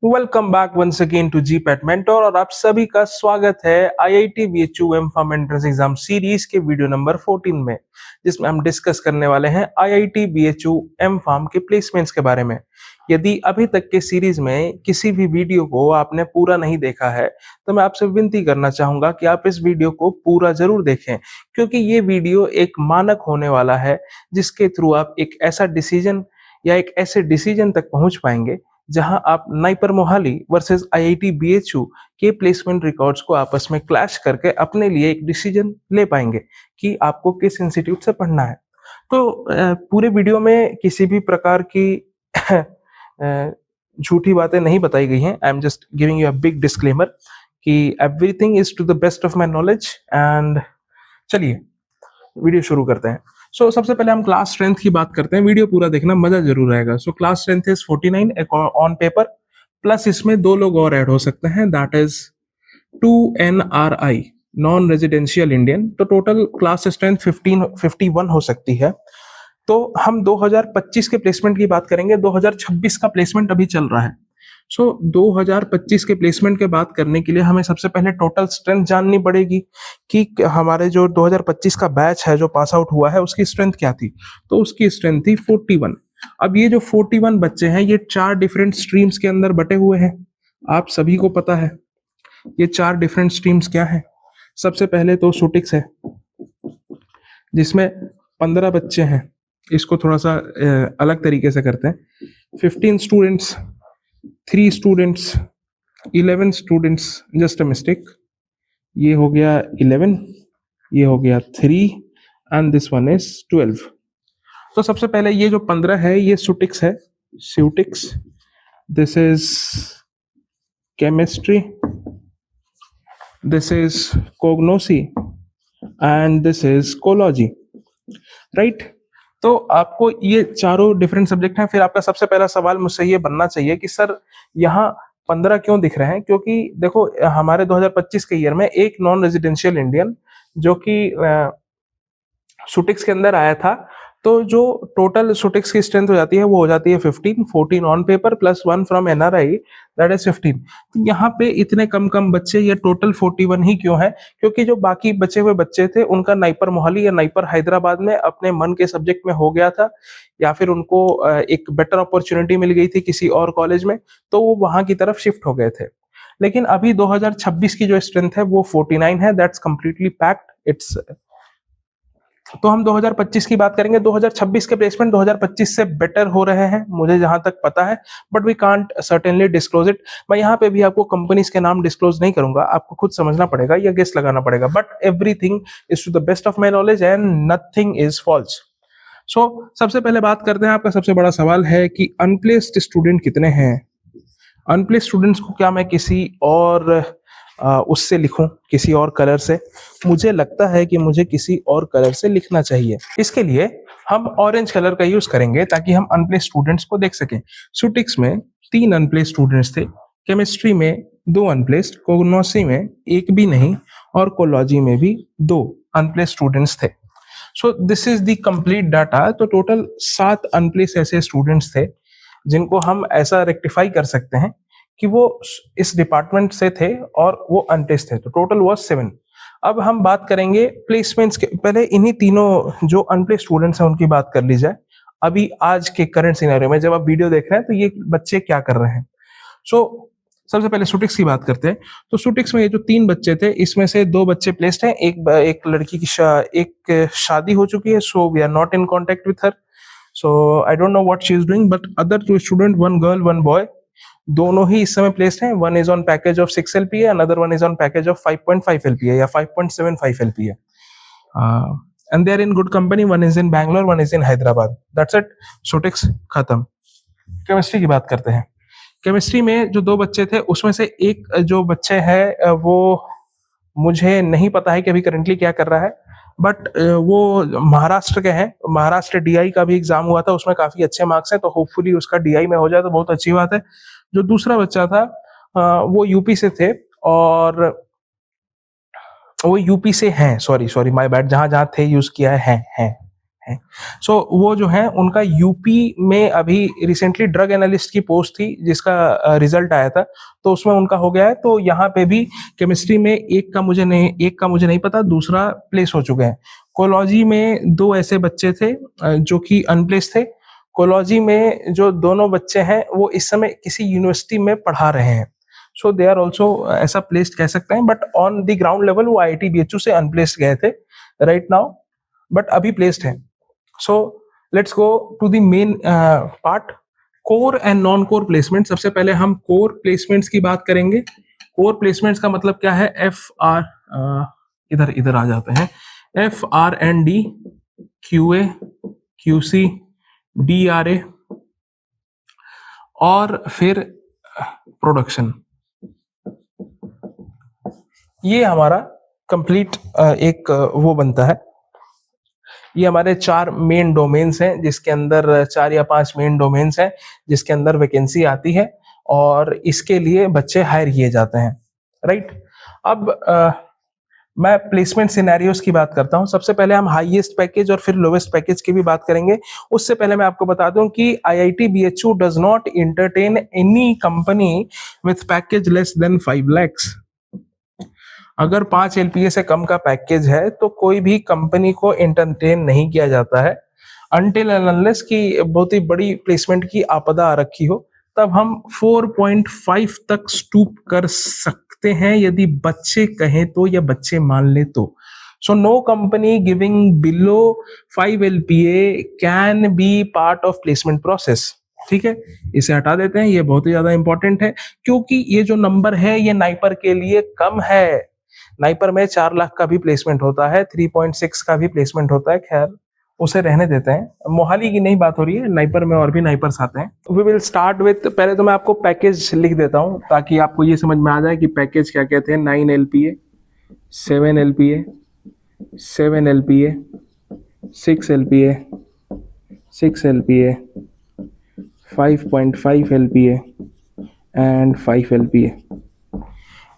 Welcome back once again to GPAT mentor और आप सभी का स्वागत है IIT BHU M Pharm entrance exam series के वीडियो नंबर 14 में, जिसमें हम डिस्कस करने वाले हैं आईआईटी बीएचयू एम-फार्म के प्लेसमेंट्स के बारे में। यदि अभी तक के सीरीज में किसी भी वीडियो को आपने पूरा नहीं देखा है, तो मैं आपसे विनती करना चाहूंगा कि आप इस वीडियो को पूरा जरूर देखें, क्योंकि ये वीडियो एक मानक होने वाला है जिसके थ्रू आप एक ऐसा डिसीजन या एक ऐसे डिसीजन तक पहुंच पाएंगे जहां आप NIPER Mohali versus IIT BHU के प्लेसमेंट रिकॉर्ड्स को आपस में क्लैश करके अपने लिए एक डिसीजन ले पाएंगे कि आपको किस इंस्टीट्यूट से पढ़ना है। तो पूरे वीडियो में किसी भी प्रकार की झूठी बातें नहीं बताई गई हैं। I am just giving you a big disclaimer कि everything is to the best of my knowledge. And चलिए वीडियो शुरू करते हैं। सबसे पहले हम क्लास स्ट्रेंथ की बात करते हैं। वीडियो पूरा देखना, मजा जरूर आएगा। Class strength is 49 on paper, plus इसमें 2 लोग और ऐड हो सकते हैं, that is 2 NRI non residential Indian. तो टोटल क्लास स्ट्रेंथ 51 हो सकती है। तो हम 2025 के प्लेसमेंट की बात करेंगे। 2026 का प्लेसमेंट अभी चल रहा है। 2025 के प्लेसमेंट के बात करने के लिए हमें सबसे पहले टोटल स्ट्रेंथ जाननी पड़ेगी कि हमारे जो 2025 का बैच है जो पास आउट हुआ है उसकी स्ट्रेंथ क्या थी। तो उसकी स्ट्रेंथ थी 41। अब ये जो 41 बच्चे हैं ये 4 डिफरेंट स्ट्रीम्स के अंदर बटे हुए हैं। आप सभी को पता है ये 4 डिफरेंट स्ट्रीम्स क्या है। सबसे पहले तो सुटिक्स है जिसमें 15 बच्चे हैं। इसको थोड़ा सा अलग तरीके से करते हैं। 15 students, 3 students, 11 students, just a mistake. ये हो गया 11, ये हो गया 3 एंड दिस वन इज 12। तो सबसे पहले ये जो 15 है ये सुटिक्स है, ceutics. This is chemistry, this is cognosy and this is cology, right. तो आपको ये चारों डिफरेंट सब्जेक्ट हैं। फिर आपका सबसे पहला सवाल मुझसे ये बनना चाहिए कि सर यहाँ 15 क्यों दिख रहे हैं? क्योंकि देखो हमारे 2025 के ईयर में एक नॉन रेजिडेंशियल इंडियन जो कि सुटिक्स के अंदर आया था, तो जो टोटल सुटिक्स की स्ट्रेंथ हो जाती है वो हो जाती है 15, 14 on paper plus 1 from NRI, that is 15। तो यहाँ पे इतने कम बच्चे, ये टोटल 41 ही क्यों है? क्योंकि जो बाकी बचे हुए बच्चे थे उनका नाइपर मोहाली या नाइपर हैदराबाद में अपने मन के सब्जेक्ट में हो गया था, या फिर उनको एक बेटर अपॉर्चुनिटी मिल गई थी किसी और कॉलेज में, तो वो वहां की तरफ शिफ्ट हो गए थे। लेकिन अभी 2026 की जो स्ट्रेंथ है वो 49 है, दैट्स कंप्लीटली पैक्ड। इट्स तो हम 2025 की बात करेंगे। 2026 के प्लेसमेंट 2025 से बेटर हो रहे हैं मुझे जहां तक पता है, but we can't certainly disclose it. मैं यहाँ पे भी आपको कंपनीज के नाम डिस्क्लोज नहीं करूंगा, आपको खुद समझना पड़ेगा या गेस लगाना पड़ेगा। But everything is to the best of my knowledge and nothing is false. सबसे पहले बात करते हैं, आपका सबसे बड़ा सवाल है कि अनप्लेस्ड स्टूडेंट कितने हैं। अनप्लेस्ड स्टूडेंट्स को क्या मैं किसी और उससे लिखूं, किसी और कलर से? मुझे लगता है कि मुझे किसी और कलर से लिखना चाहिए। इसके लिए हम ऑरेंज कलर का यूज करेंगे ताकि हम अनप्लेस्ड स्टूडेंट्स को देख सकें। सुटिक्स में 3 अनप्लेस्ड स्टूडेंट्स थे, केमिस्ट्री में 2 अनप्लेस्ड, कोग्नोसी में 1 भी नहीं और कोलॉजी में भी 2 अनप्लेस्ड स्टूडेंट्स थे। This is the complete data. तो टोटल 7 अनप्लेस्ड ऐसे स्टूडेंट्स थे जिनको हम ऐसा रेक्टिफाई कर सकते हैं कि वो इस डिपार्टमेंट से थे और वो अनटेस्ट थे। तो टोटल वाज 7। अब हम बात करेंगे प्लेसमेंट्स के। पहले इन्हीं तीनों जो अनप्लेस्ड स्टूडेंट्स हैं उनकी बात कर ली जाए। अभी आज के करंट सिनेरियो में जब आप वीडियो देख रहे हैं तो ये बच्चे क्या कर रहे हैं। सबसे पहले सुटिक्स की बात करते हैं। तो सुटिक्स में ये जो 3 बच्चे थे इसमें से 2 बच्चे प्लेस्ड हैं। एक लड़की की एक शादी हो चुकी है, so we are not in contact with her, so I don't know what she is doing. But other 2 student, 1 girl 1 boy, दोनों ही इस समय प्लेस्ड हैं। One is on package of 6 LPA, another one is on package of 5.5 LPA या 5.75 LPA, and they are in good company. One is in Bangalore, one is in Hyderabad, that's it. Ceutics खत्म। Chemistry की बात करते हैं। Chemistry में जो 2 बच्चे थे उसमें से एक जो बच्चे है वो मुझे नहीं पता है कि अभी करंटली क्या कर रहा है, बट वो महाराष्ट्र के हैं। महाराष्ट्र DI का भी एग्जाम हुआ था, उसमें काफी अच्छे मार्क्स हैं, तो होपफुली उसका DI में हो जाए तो बहुत अच्छी बात है। जो दूसरा बच्चा था वो यूपी से थे, और वो यूपी से हैं, सॉरी माय बैड, जहां जहां थे यूज किया है, हैं हैं। सो वो जो है उनका यूपी में अभी रिसेंटली ड्रग एनालिस्ट की पोस्ट थी जिसका रिजल्ट आया था, तो उसमें उनका हो गया है। तो यहाँ पे भी केमिस्ट्री में एक का मुझे नहीं पता, दूसरा प्लेस हो चुके हैं। कोलॉजी में दो ऐसे बच्चे थे जो कि अनप्लेस थे। कोलॉजी में जो दोनों बच्चे हैं वो इस समय किसी यूनिवर्सिटी में पढ़ा रहे हैं, सो दे आर ऑल्सो ऐसा प्लेस्ड कह सकते हैं, but on the ground level वो IIT BHU से अनप्लेस्ड गए थे राइट नाउ, बट अभी प्लेस्ड है। So let's go to the main part, core and non core placement. सबसे पहले हम कोर प्लेसमेंट्स की बात करेंगे। कोर प्लेसमेंट्स का मतलब क्या है? इधर इधर आ जाते हैं, FR&D, QA, QC, DRA और फिर प्रोडक्शन। ये हमारा कंप्लीट एक वो बनता है। ये हमारे 4 मेन डोमेन्स हैं जिसके अंदर 4 या 5 मेन डोमेन्स हैं जिसके अंदर वैकेंसी आती है और इसके लिए बच्चे हायर किए जाते हैं राइट। अब मैं प्लेसमेंट सिनेरियोस की बात करता हूं। सबसे पहले हम हाईएस्ट पैकेज और फिर लोवेस्ट पैकेज की भी बात करेंगे। उससे पहले मैं आपको बता दूं कि IIT BHU does not entertain any company with package less than 5 lakhs। अगर 5 LPA से कम का पैकेज है तो कोई भी कंपनी को एंटरटेन नहीं किया जाता है अनटिल एंड अनलेस की बहुत ही बड़ी प्लेसमेंट की आपदा आ रखी हो, तब हम 4.5 तक स्टूप कर सकते हैं यदि बच्चे कहें तो या बच्चे मान ले तो। So no company giving below 5 LPA can be part of placement process. ठीक है, इसे हटा देते हैं, ये बहुत ही ज्यादा इंपॉर्टेंट है क्योंकि ये जो नंबर है ये नाइपर के लिए कम है। नाइपर में 4 लाख का भी प्लेसमेंट होता है, 3.6 का भी प्लेसमेंट होता है, खैर उसे रहने देते हैं। मोहाली की नहीं बात हो रही है, नाइपर में और भी नाइपर्स आते हैं। वी विल स्टार्ट विथ, पहले तो मैं आपको पैकेज लिख देता हूं ताकि आपको ये समझ में आ जाए कि पैकेज क्या कहते हैं। 9 LPA, 7 LPA, 7 LPA, 6 LPA, 6 LPA, 5.5 LPA and 5 LPA।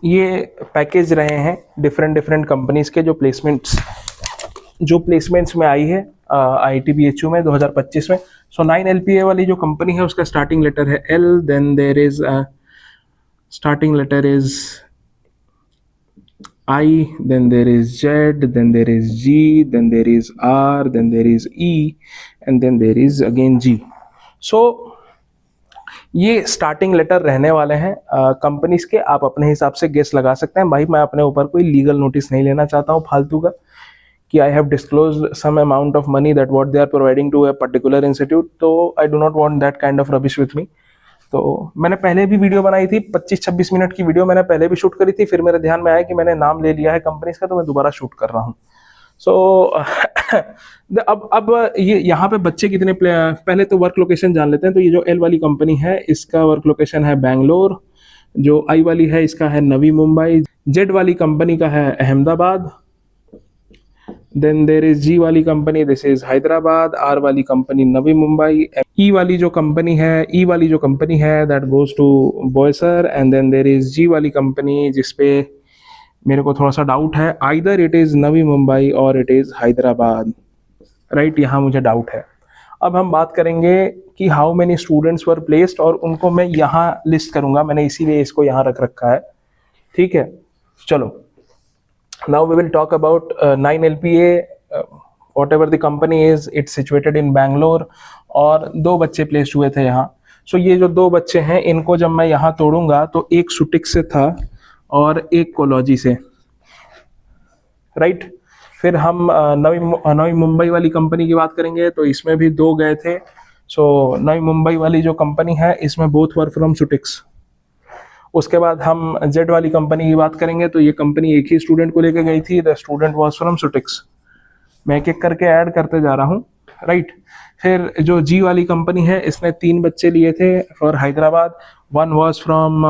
ये पैकेज रहे हैं डिफरेंट कंपनीज के जो प्लेसमेंट्स में आई है IIT BHU में 2025 में। सो 9 LPA वाली जो कंपनी है उसका स्टार्टिंग लेटर है L, then there is starting letter is I, then there is Z, then there is G, then there is R, then there is E, and then there is again G. So ये starting letter रहने वाले हैं companies के। आप अपने हिसाब से guess लगा सकते हैं। भाई मैं अपने ऊपर कोई लीगल नोटिस नहीं लेना चाहता हूँ फालतू का कि I have disclosed some amount of money that what they are providing to a particular institute, तो I do not want that kind of rubbish with me. तो मैंने पहले भी वीडियो बनाई थी, 25-26 मिनट की वीडियो मैंने पहले भी शूट करी थी, फिर मेरे ध्यान में आया कि मैंने नाम ले लिया है कंपनीज का तो मैं दोबारा शूट कर रहा हूँ। सो अब ये यहाँ पे बच्चे कितने पहले तो वर्क लोकेशन जान लेते हैं। तो ये जो L वाली कंपनी है इसका वर्क लोकेशन है बैंगलोर, जो I वाली है इसका है नवी मुंबई, Z वाली कंपनी का है Ahmedabad, then there is G वाली company, this is Hyderabad, R वाली कंपनी नवी मुंबई, E वाली जो कंपनी है that goes to Boisar, and then there is G वाली कंपनी जिसपे मेरे को थोड़ा सा डाउट है, either it is Navi Mumbai और इट इज हैदराबाद राइट, यहाँ मुझे डाउट है। अब हम बात करेंगे कि how many students were placed और उनको मैं यहाँ लिस्ट करूंगा, मैंने इसीलिए इसको यहाँ रख रखा है। ठीक है, चलो now we will talk about 9 LPA, whatever the company is, it's situated in Bangalore और 2 बच्चे प्लेस्ड हुए थे यहाँ। सो ये जो 2 बच्चे हैं इनको जब मैं यहाँ तोड़ूंगा तो एक सुटिक से था और एक कोलॉजी से राइट। फिर हम नवी मुंबई वाली कंपनी की बात करेंगे तो इसमें भी 2 गए थे। सो नवी मुंबई वाली जो कंपनी है इसमें बोथ वर फ्रॉम सुटिक्स। उसके बाद हम जेड वाली कंपनी की बात करेंगे तो ये कंपनी एक ही स्टूडेंट को लेकर गई थी, द स्टूडेंट वाज फ्रॉम सुटिक्स। मैं एक एक करके ऐड करते जा रहा हूँ राइट। फिर जो जी वाली कंपनी है इसने 3 बच्चे लिए थे for Hyderabad, 1 was from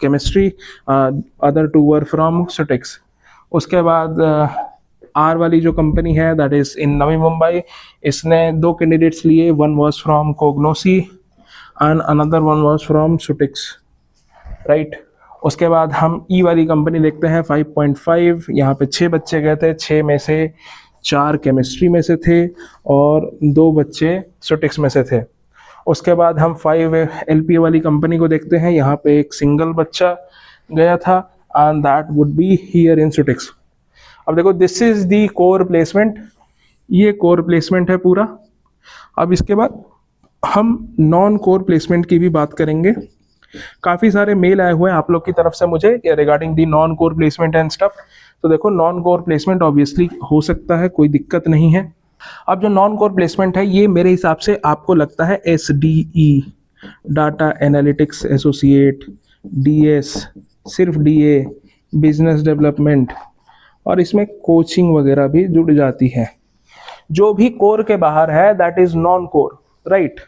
chemistry, other 2 were from ceutics. उसके बाद आर वाली जो कंपनी है that is in Navi Mumbai, इसने 2 कैंडिडेट्स लिए, 1 was from cognosy and another 1 was from ceutics right. उसके बाद हम ई वाली कंपनी देखते हैं 5.5, यहाँ पे 6 बच्चे गए थे, 6 में से 4 केमिस्ट्री में से थे और 2 बच्चे स्टैटिक्स में से थे। उसके बाद हम 5 LPA वाली कंपनी को देखते हैं, यहाँ पे एक सिंगल बच्चा गया था and that would be here in statics. अब देखो this is the core placement, ये कोर प्लेसमेंट है पूरा। अब इसके बाद हम नॉन कोर प्लेसमेंट की भी बात करेंगे। काफ़ी सारे मेल आए हुए हैं आप लोग की तरफ से मुझे regarding the non core placement and stuff. तो देखो नॉन कोर प्लेसमेंट ऑब्वियसली हो सकता है, कोई दिक्कत नहीं है। अब जो नॉन कोर प्लेसमेंट है ये मेरे हिसाब से आपको लगता है SDE, data analytics associate, DS, सिर्फ DA, बिजनेस डेवलपमेंट, और इसमें कोचिंग वगैरह भी जुड़ जाती है। जो भी कोर के बाहर है that is non core, right.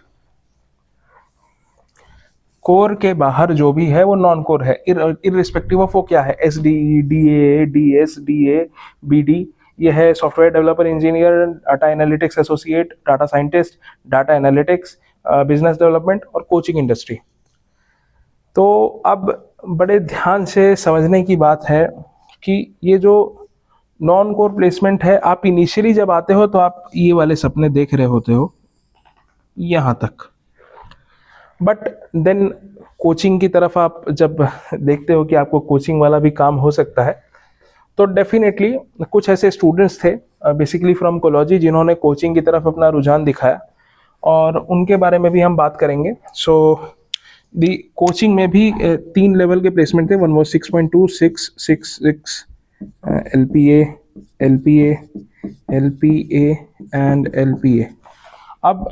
Core के बाहर जो भी है वो नॉन कोर है, इररिस्पेक्टिव ऑफ वो क्या है, SDE, DA, DS, DA, BD, ये है software developer engineer, data analytics associate, data scientist, data analytics, business development और कोचिंग इंडस्ट्री। तो अब बड़े ध्यान से समझने की बात है कि ये जो नॉन कोर प्लेसमेंट है, आप इनिशियली जब आते हो तो आप ये वाले सपने देख रहे होते हो यहाँ तक, बट देन कोचिंग की तरफ आप जब देखते हो कि आपको कोचिंग वाला भी काम हो सकता है, तो डेफिनेटली कुछ ऐसे स्टूडेंट्स थे बेसिकली फ्रॉम कोलॉजी जिन्होंने कोचिंग की तरफ अपना रुझान दिखाया और उनके बारे में भी हम बात करेंगे। सो दी कोचिंग में भी 3 लेवल के प्लेसमेंट थे। 1 was 6.2, 6, 6, 6, LPA, LPA, LPA and LPA। अब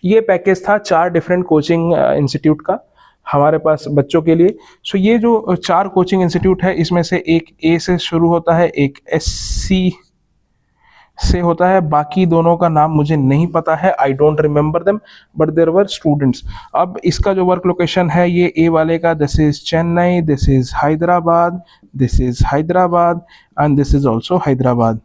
ये पैकेज था 4 डिफरेंट कोचिंग इंस्टीट्यूट का हमारे पास बच्चों के लिए। सो ये जो 4 कोचिंग इंस्टीट्यूट है इसमें से एक A से शुरू होता है, एक SC से होता है, बाकी दोनों का नाम मुझे नहीं पता है, I don't remember them, but there were students. अब इसका जो वर्क लोकेशन है ये A वाले का, this is Chennai, this is Hyderabad, this is Hyderabad and this is also Hyderabad,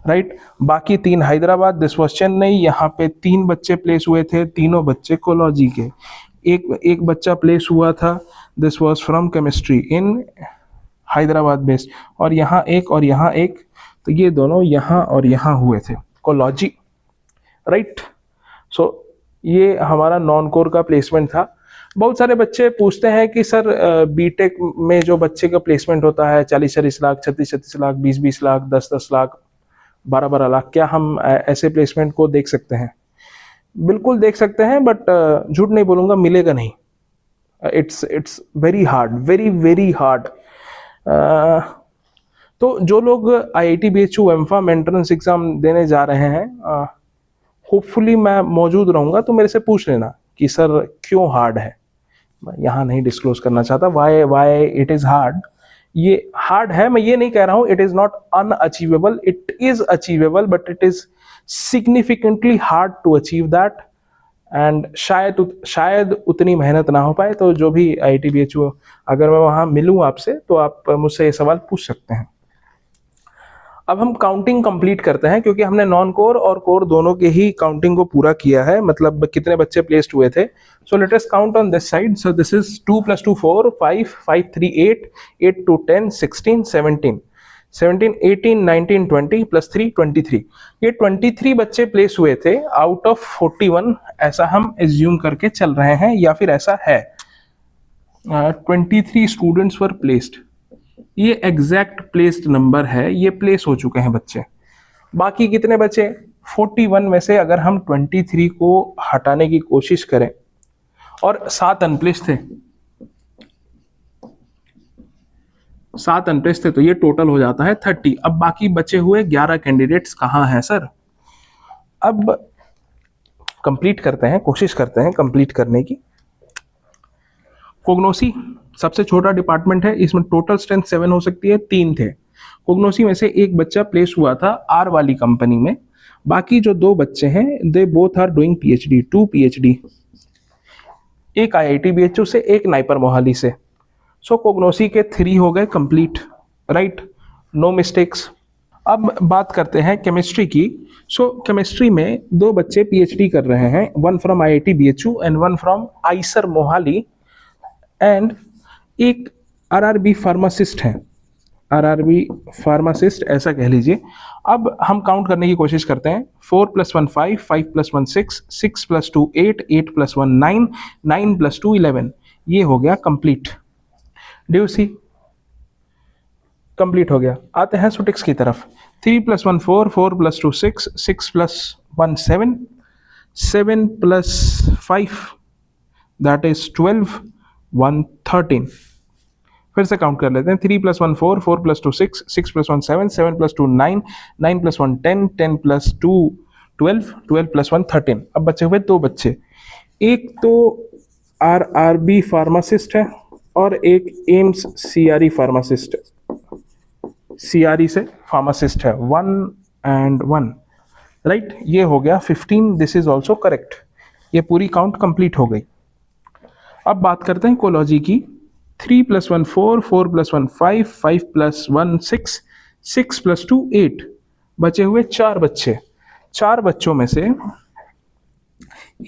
right. बाकी 3 हैदराबाद, दिस वॉज चेन्नई। यहाँ पे 3 बच्चे प्लेस हुए थे, तीनों बच्चे कोलॉजी के। एक बच्चा प्लेस हुआ था, this was from chemistry in Hyderabad based, और यहाँ एक और यहाँ एक, तो ये दोनों यहाँ और यहाँ हुए थे कोलॉजी, राइट। सो ये हमारा नॉन कोर का प्लेसमेंट था। बहुत सारे बच्चे पूछते हैं कि सर बीटेक में जो बच्चे का प्लेसमेंट होता है 40-40 लाख, 36-36 लाख, 20-20 लाख, 10-10 लाख, 12-12 लाख, क्या हम ऐसे प्लेसमेंट को देख सकते हैं? बिल्कुल देख सकते हैं, बट झूठ नहीं बोलूँगा, मिलेगा नहीं। It's very hard, very very hard. तो जो लोग IIT BHU M form entrance exam देने जा रहे हैं, होपफुली मैं मौजूद रहूँगा, तो मेरे से पूछ लेना कि सर क्यों हार्ड है। मैं यहाँ नहीं डिस्क्लोज करना चाहता वाई इट इज़ हार्ड। ये हार्ड है, मैं ये नहीं कह रहा हूँ it is not unachievable, it is achievable, but it is significantly hard to achieve that, and शायद उतनी मेहनत ना हो पाए। तो जो भी IIT BHU, अगर मैं वहाँ मिलूँ आपसे तो आप मुझसे ये सवाल पूछ सकते हैं। अब हम काउंटिंग कंप्लीट करते हैं, क्योंकि हमने नॉन कोर और कोर दोनों के ही काउंटिंग को पूरा किया है, मतलब कितने बच्चे प्लेस्ड हुए थे। So let us count on this side. So this is 2 + 2 4, 5, 5 3 8, 8 2 10, 16, 17, 18, 19, 20 + 3 23। ये 23 बच्चे प्लेस हुए थे आउट ऑफ 41, ऐसा हम एज्यूम करके चल रहे हैं, या फिर ऐसा है। 23 स्टूडेंट्स वर प्लेस्ड, ये एग्जैक्ट प्लेस्ड नंबर है, ये प्लेस हो चुके हैं बच्चे। बाकी कितने बचे? 41 में से अगर हम 23 को हटाने की कोशिश करें, और 7 अनप्लेस्ड थे, 7 अनप्लेस्ड थे, तो ये टोटल हो जाता है 30। अब बाकी बचे हुए 11 कैंडिडेट्स कहाँ हैं सर? अब कंप्लीट करते हैं, कोशिश करते हैं कंप्लीट करने की। कोग्नोसी सबसे छोटा डिपार्टमेंट है, इसमें टोटल स्ट्रेंथ 7 हो सकती है, 3 थे। कोग्नोसी में से एक बच्चा प्लेस हुआ था R वाली कंपनी में, बाकी जो 2 बच्चे हैं they both are doing PhD, 2 PhD, एक IIT BHU से, एक नाइपर मोहाली से। सो कोग्नोसी के 3 हो गए कंप्लीट, राइट, नो मिस्टेक्स। अब बात करते हैं केमिस्ट्री की। सो केमिस्ट्री में 2 बच्चे PhD कर रहे हैं, 1 from IIT BHU and 1 from Eicher Mohali, and एक RRB फार्मासिस्ट है। RRB फार्मासिस्ट ऐसा कह लीजिए। अब हम काउंट करने की कोशिश करते हैं। 4 + 1 5, 5 + 1 6, 6 + 2 8, 8 + 1 9, 9 + 2 11। ये हो गया complete. Do you see, complete हो गया। आते हैं सुटिक्स की तरफ। 3 + 1 4, 4 + 2 6, 6 + 1 7, 7 + 5 दैट इज 12, 1 13। फिर से काउंट कर लेते हैं। 3 + 1 4, 4 + 2 6, 6 + 1 7, 7 + 2 9, 9 + 1 10, 10 + 2 12, 12 + 1 13। अब बचे हुए दो बच्चे, एक तो RRB फार्मासिस्ट है और एक एम्स CRE फार्मासिस्ट है। CRE से फार्मासिस्ट है। 1 and 1, राइट। ये हो गया 15। This is also correct. ये पूरी काउंट कंप्लीट हो गई। अब बात करते हैं कोलॉजी की। 3 + 1 4, 4 + 1 5, 5 + 1 6, 6 + 2 8। बचे हुए चार बच्चे। चार बच्चों में से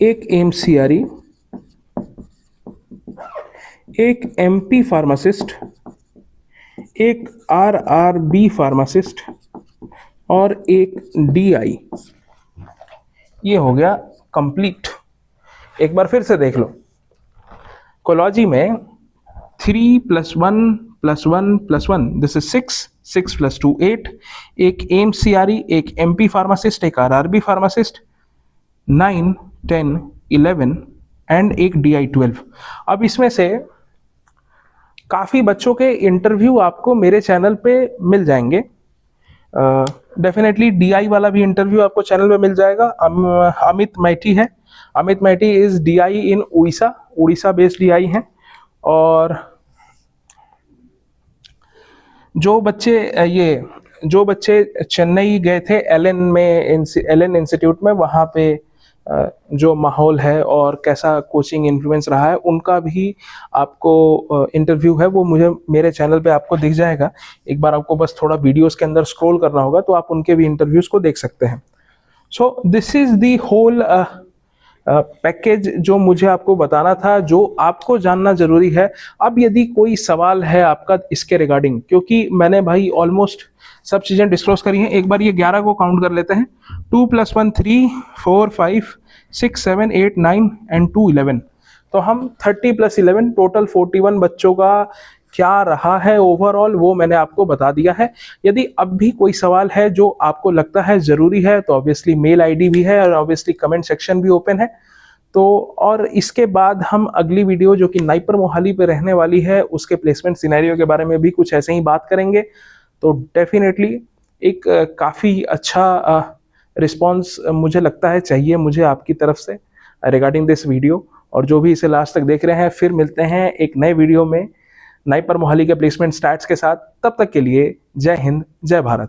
एक MCRE, एक MP फार्मासिस्ट, एक RRB फार्मासिस्ट और एक DI। ये हो गया कंप्लीट। एक बार फिर से देख लो। कोलॉजी में 3 + 1 + 1 + 1 दिस इज 6, 6 + 2 8, एक MCRE, एक MP फार्मासिस्ट, एक RRB फार्मासिस्ट, 9 10 11 एंड एक DI 12। अब इसमें से काफ़ी बच्चों के इंटरव्यू आपको मेरे चैनल पे मिल जाएंगे। डेफिनेटली DI वाला भी इंटरव्यू आपको चैनल पे मिल जाएगा। अमित मैठी है। Amit Maithi is DI in Orissa, Orissa based DI हैं। और जो बच्चे चेन्नई गए थे एलन इंस्टीट्यूट में, वहाँ पे जो माहौल है और कैसा कोचिंग इन्फ्लुएंस रहा है, उनका भी आपको इंटरव्यू है, वो मुझे मेरे चैनल पे आपको दिख जाएगा। एक बार आपको बस थोड़ा वीडियोस के अंदर स्क्रॉल करना होगा तो आप उनके भी इंटरव्यूज को देख सकते हैं। So this is the whole package जो मुझे आपको बताना था, जो आपको जानना जरूरी है। अब यदि कोई सवाल है आपका इसके रिगार्डिंग, क्योंकि मैंने भाई ऑलमोस्ट सब चीज़ें डिस्क्लोज करी हैं। एक बार ये 11 को काउंट कर लेते हैं। 2 + 1 3, 4 5, 6 7 8 9 एंड 2 11। तो हम 30 + 11 टोटल 41 बच्चों का क्या रहा है ओवरऑल, वो मैंने आपको बता दिया है। यदि अब भी कोई सवाल है जो आपको लगता है ज़रूरी है तो ऑब्वियसली मेल ID भी है और ऑब्वियसली कमेंट सेक्शन भी ओपन है। तो और इसके बाद हम अगली वीडियो जो कि नाइपर मोहाली पे रहने वाली है, उसके प्लेसमेंट सिनेरियो के बारे में भी कुछ ऐसे ही बात करेंगे। तो डेफिनेटली एक काफ़ी अच्छा रिस्पॉन्स मुझे लगता है चाहिए मुझे आपकी तरफ से रिगार्डिंग दिस वीडियो। और जो भी इसे लास्ट तक देख रहे हैं, फिर मिलते हैं एक नए वीडियो में नाइपर मोहाली के प्लेसमेंट स्टैट्स के साथ। तब तक के लिए जय हिंद, जय भारत।